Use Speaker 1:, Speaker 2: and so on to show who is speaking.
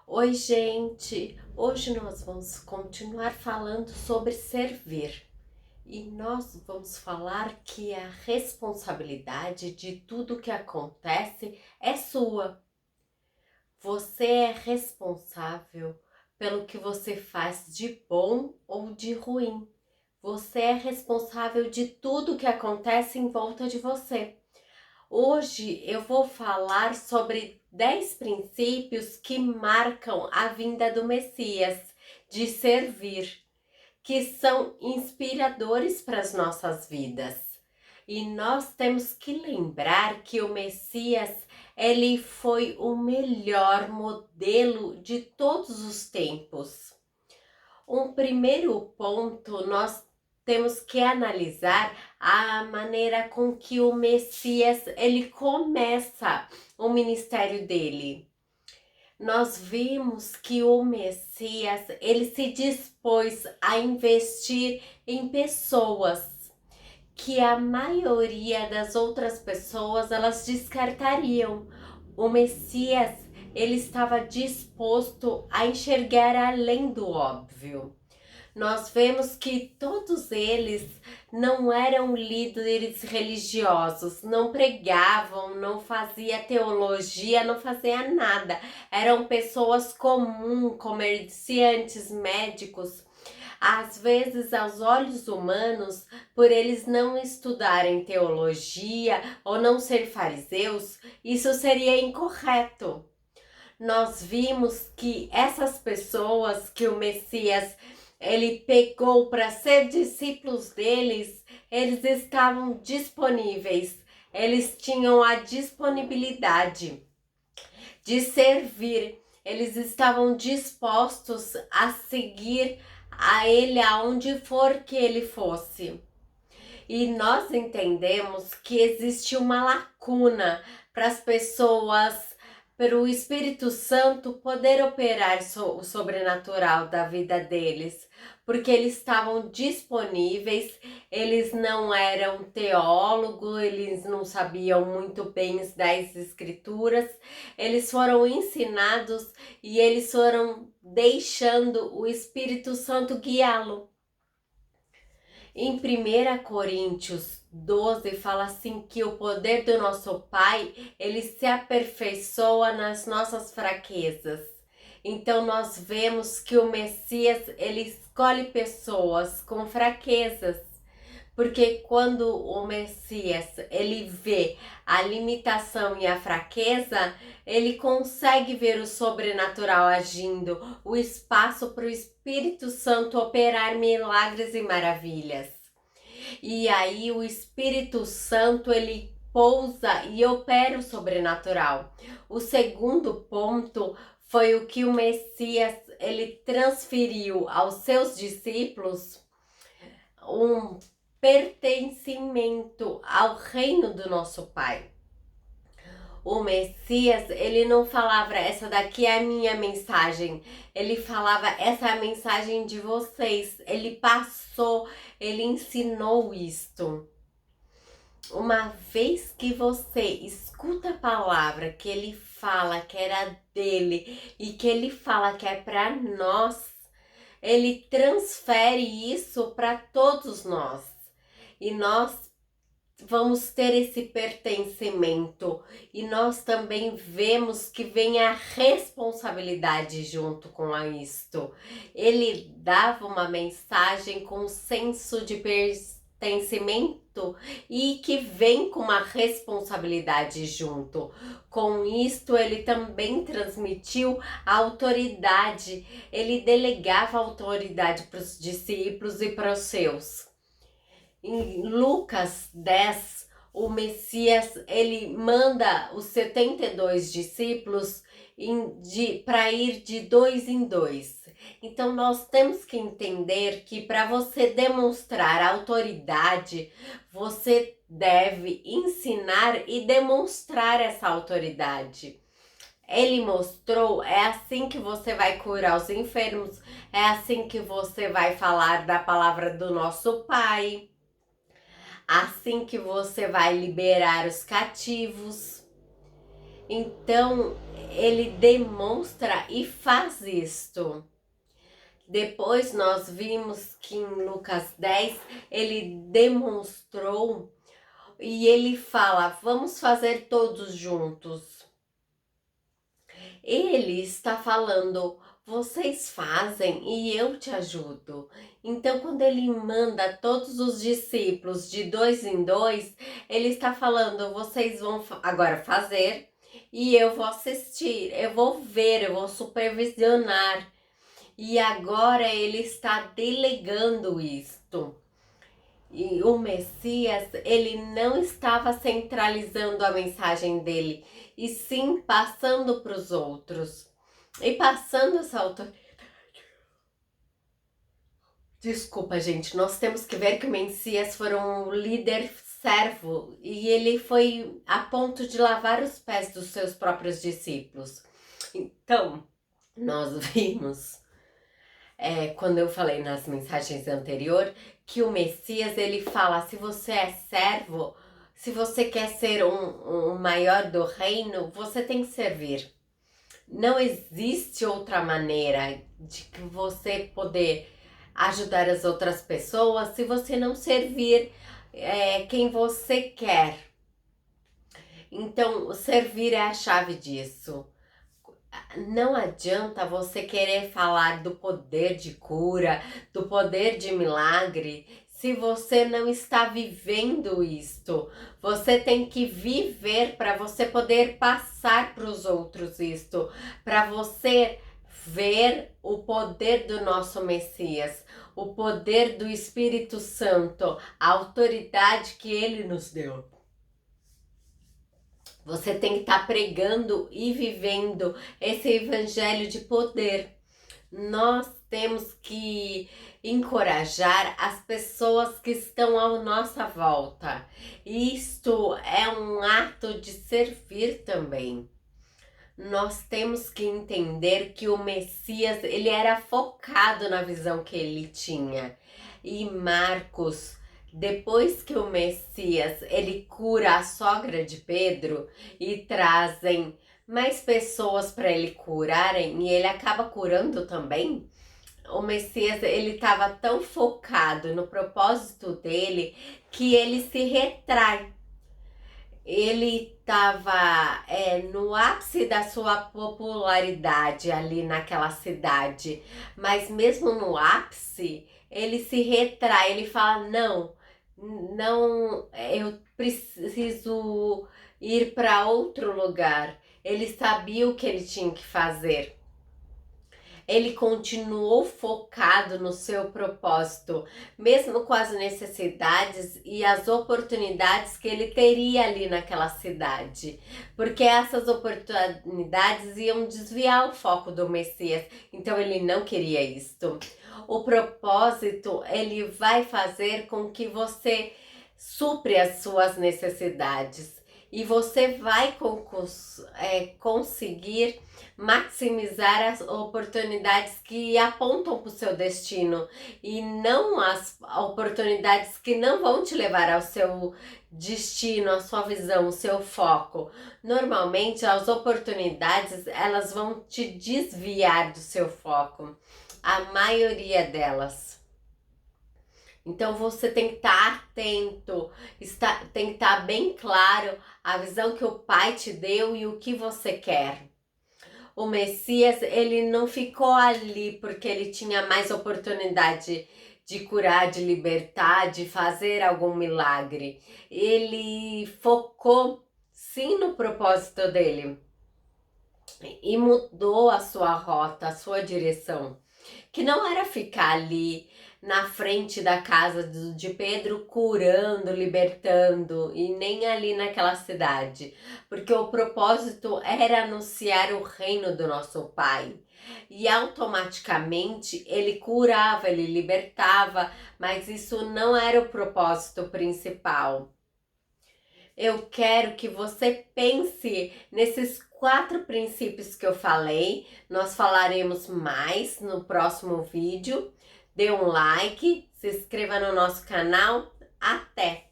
Speaker 1: Oi, gente! Hoje nós vamos continuar falando sobre servir e nós vamos falar que a responsabilidade de tudo que acontece é sua. Você é responsável pelo que você faz de bom ou de ruim. Você é responsável de tudo que acontece em volta de você. Hoje eu vou falar sobre 10 princípios que marcam a vinda do Messias, de servir, que são inspiradores para as nossas vidas. E nós temos que lembrar que o Messias, ele foi o melhor modelo de todos os tempos. Um primeiro ponto, nós temos que analisar a maneira com que o Messias ele começa o ministério dele. Nós vimos que o Messias ele se dispôs a investir em pessoas que a maioria das outras pessoas elas descartariam. O Messias ele estava disposto a enxergar além do óbvio. Nós vemos que todos eles não eram líderes religiosos, não pregavam, não fazia teologia, não fazia nada. Eram pessoas comuns, comerciantes, médicos. Às vezes, aos olhos humanos, por eles não estudarem teologia ou não ser fariseus, isso seria incorreto. Nós vimos que essas pessoas que o Messias ele pegou para ser discípulos deles, eles estavam disponíveis, eles tinham a disponibilidade de servir, eles estavam dispostos a seguir a ele aonde for que ele fosse. E nós entendemos que existe uma lacuna para as pessoas, para o Espírito Santo poder operar o sobrenatural da vida deles, porque eles estavam disponíveis, eles não eram teólogos, eles não sabiam muito bem das escrituras, eles foram ensinados e eles foram deixando o Espírito Santo guiá-lo. Em 1 Coríntios 12 fala assim que o poder do nosso Pai, ele se aperfeiçoa nas nossas fraquezas. Então nós vemos que o Messias, ele escolhe pessoas com fraquezas, porque quando o Messias, ele vê a limitação e a fraqueza, ele consegue ver o sobrenatural agindo, o espaço para o Espírito Santo operar milagres e maravilhas. E aí o Espírito Santo, ele pousa e opera o sobrenatural. O segundo ponto foi o que o Messias, ele transferiu aos seus discípulos um pertencimento ao reino do nosso Pai. O Messias, ele não falava, essa daqui é a minha mensagem. Ele falava, essa é a mensagem de vocês. Ele passou, ele ensinou isto. Uma vez que você escuta a palavra que ele fala que era dele e que ele fala que é para nós, ele transfere isso para todos nós. E nós vamos ter esse pertencimento e nós também vemos que vem a responsabilidade junto com isto. Ele dava uma mensagem com senso de pertencimento e que vem com uma responsabilidade junto. Com isto ele também transmitiu a autoridade, ele delegava a autoridade para os discípulos e para os seus. Em Lucas 10, o Messias ele manda os 72 discípulos para ir de dois em dois. Então nós temos que entender que para você demonstrar autoridade, você deve ensinar e demonstrar essa autoridade. Ele mostrou, é assim que você vai curar os enfermos, é assim que você vai falar da palavra do nosso Pai. Assim que você vai liberar os cativos. Então, ele demonstra e faz isto. Depois nós vimos que em Lucas 10 ele demonstrou e ele fala: vamos fazer todos juntos. Ele está falando: vocês fazem e eu te ajudo. Então, quando ele manda todos os discípulos de 2 em 2, ele está falando: vocês vão agora fazer e eu vou assistir, eu vou ver, eu vou supervisionar. E agora ele está delegando isto. E o Messias, ele não estava centralizando a mensagem dele, e sim passando para os outros. E passando essa autoridade. Desculpa, gente, nós temos que ver que o Messias foi um líder servo, e ele foi a ponto de lavar os pés dos seus próprios discípulos. Então, nós vimos quando eu falei nas mensagens anteriores, que o Messias, ele fala: se você é servo, se você quer ser um maior do reino, você tem que servir. Não existe outra maneira de que você poder ajudar as outras pessoas se você não servir quem você quer. Então, servir é a chave disso. Não adianta você querer falar do poder de cura, do poder de milagre, se você não está vivendo isto. Você tem que viver para você poder passar para os outros isto, para você ver o poder do nosso Messias, o poder do Espírito Santo, a autoridade que ele nos deu. Você tem que estar pregando e vivendo esse evangelho de poder. Nós temos que encorajar as pessoas que estão à nossa volta. Isto é um ato de servir também. Nós temos que entender que o Messias, ele era focado na visão que ele tinha. E Marcos, depois que o Messias, ele cura a sogra de Pedro e trazem mais pessoas para ele curarem, e ele acaba curando também, o Messias, ele estava tão focado no propósito dele que ele se retrai. Ele estava no ápice da sua popularidade ali naquela cidade, mas mesmo no ápice, ele se retrai, ele fala: não, eu preciso ir para outro lugar. Ele sabia o que ele tinha que fazer. Ele continuou focado no seu propósito, mesmo com as necessidades e as oportunidades que ele teria ali naquela cidade, porque essas oportunidades iam desviar o foco do Messias, então ele não queria isto. O propósito, ele vai fazer com que você supre as suas necessidades e você vai conseguir maximizar as oportunidades que apontam para o seu destino e não as oportunidades que não vão te levar ao seu destino, à sua visão, o seu foco. Normalmente as oportunidades, elas vão te desviar do seu foco, a maioria delas. Então você tem que estar atento, tem que estar bem claro a visão que o Pai te deu e o que você quer. O Messias, ele não ficou ali porque ele tinha mais oportunidade de curar, de libertar, de fazer algum milagre. Ele focou sim no propósito dele e mudou a sua rota, a sua direção, que não era ficar ali na frente da casa de Pedro curando, libertando, e nem ali naquela cidade, porque o propósito era anunciar o reino do nosso Pai. E automaticamente ele curava, ele libertava, mas isso não era o propósito principal. Eu quero que você pense nesses 4 princípios que eu falei. Nós falaremos mais no próximo vídeo. Dê um like, se inscreva no nosso canal. Até!